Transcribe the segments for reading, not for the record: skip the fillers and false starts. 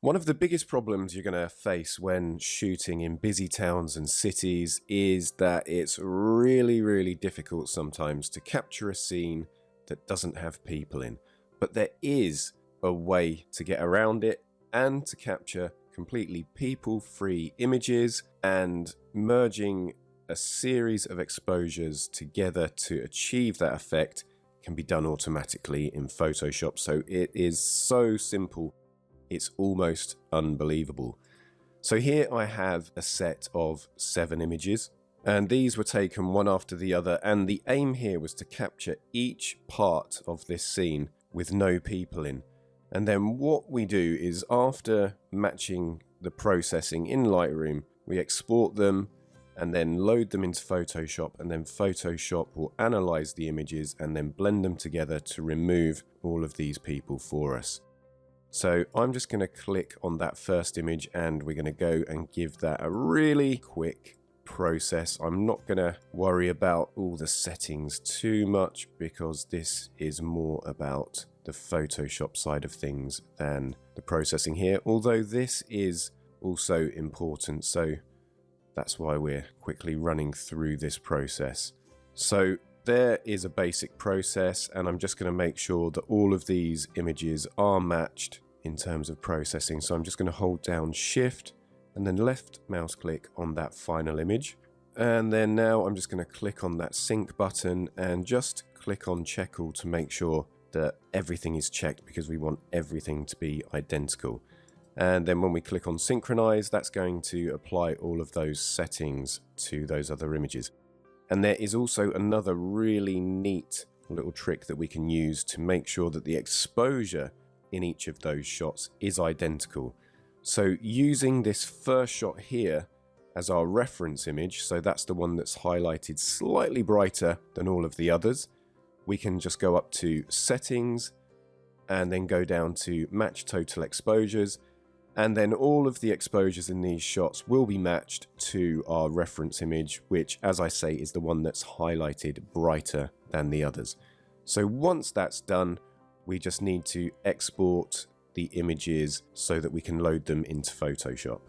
One of the biggest problems you're going to face when shooting in busy towns and cities is that it's really difficult sometimes to capture a scene that doesn't have people in. But there is a way to get around it and to capture completely people-free images, and merging a series of exposures together to achieve that effect can be done automatically in Photoshop. So it is so simple. It's almost unbelievable. So here I have a set of 7 images, and these were taken one after the other, and the aim here was to capture each part of this scene with no people in. And then what we do is, after matching the processing in Lightroom, we export them and then load them into Photoshop, and then Photoshop will analyze the images and then blend them together to remove all of these people for us. So I'm just going to click on that first image and we're going to go and give that a really quick process. I'm not going to worry about all the settings too much because this is more about the Photoshop side of things than the processing here, although this is also important, so that's why we're quickly running through this process. So there is a basic process, and I'm just going to make sure that all of these images are matched in terms of processing. So I'm just going to hold down Shift and then left mouse click on that final image. And then now I'm just going to click on that sync button and just click on check all to make sure that everything is checked, because we want everything to be identical. And then when we click on synchronize, that's going to apply all of those settings to those other images. And there is also another really neat little trick that we can use to make sure that the exposure in each of those shots is identical. So using this first shot here as our reference image, so that's the one that's highlighted slightly brighter than all of the others, we can just go up to settings and then go down to match total exposures, and then all of the exposures in these shots will be matched to our reference image, which, as I say, is the one that's highlighted brighter than the others. So once that's done, we just need to export the images so that we can load them into Photoshop.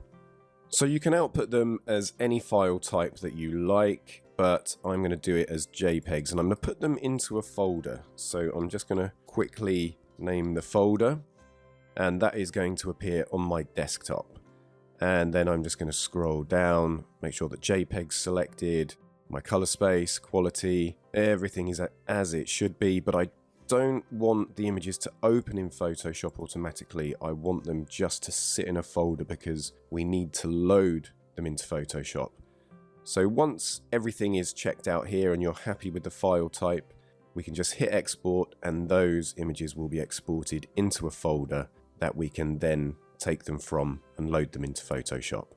So you can output them as any file type that you like, but I'm going to do it as JPEGs, and I'm going to put them into a folder. So I'm just going to quickly name the folder, and that is going to appear on my desktop. And then I'm just going to scroll down, make sure that JPEG's selected, my color space, quality, everything is as it should be, but I don't want the images to open in Photoshop automatically. I want them just to sit in a folder because we need to load them into Photoshop. So once everything is checked out here and you're happy with the file type, we can just hit export, and those images will be exported into a folder that we can then take them from and load them into Photoshop.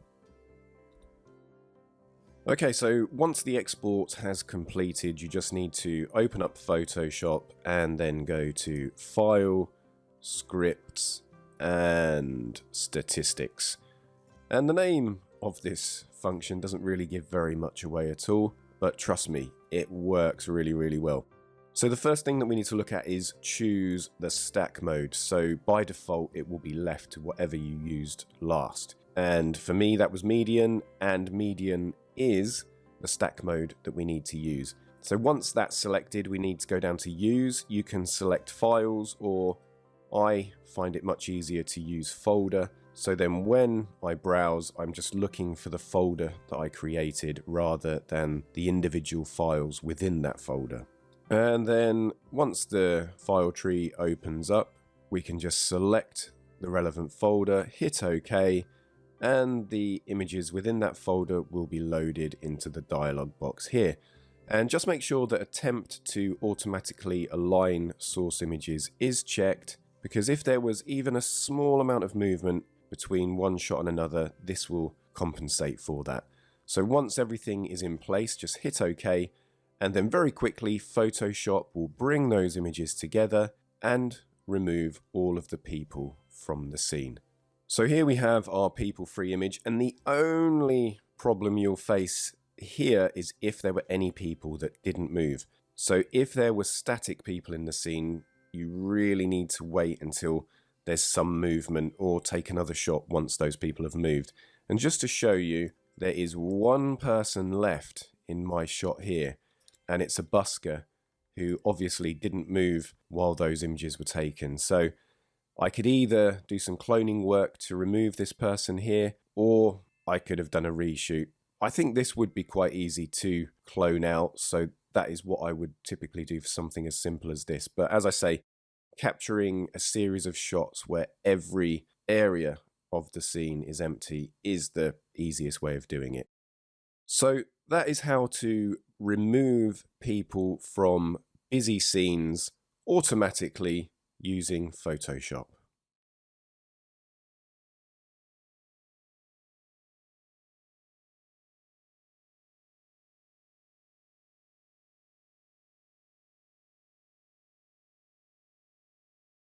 Okay, so once the export has completed, you just need to open up Photoshop and then go to File, Scripts, and Statistics. And the name of this function doesn't really give very much away at all, but trust me, it works really well. So the first thing that we need to look at is choose the stack mode. So by default, it will be left to whatever you used last. And for me, that was median, and median is the stack mode that we need to use. So once that's selected, we need to go down to use. You can select files, or I find it much easier to use folder. So then when I browse, I'm just looking for the folder that I created rather than the individual files within that folder. And then once the file tree opens up, we can just select the relevant folder, hit OK, and the images within that folder will be loaded into the dialog box here. And just make sure that attempt to automatically align source images is checked, because if there was even a small amount of movement between one shot and another, this will compensate for that. So once everything is in place, just hit OK, and then very quickly Photoshop will bring those images together and remove all of the people from the scene. So here we have our people-free image, and the only problem you'll face here is if there were any people that didn't move. So if there were static people in the scene, you really need to wait until there's some movement, or take another shot once those people have moved. And just to show you, there is one person left in my shot here, and it's a busker who obviously didn't move while those images were taken. So I could either do some cloning work to remove this person here, or I could have done a reshoot. I think this would be quite easy to clone out, so that is what I would typically do for something as simple as this. But as I say, capturing a series of shots where every area of the scene is empty is the easiest way of doing it. So that is how to remove people from busy scenes automatically using Photoshop.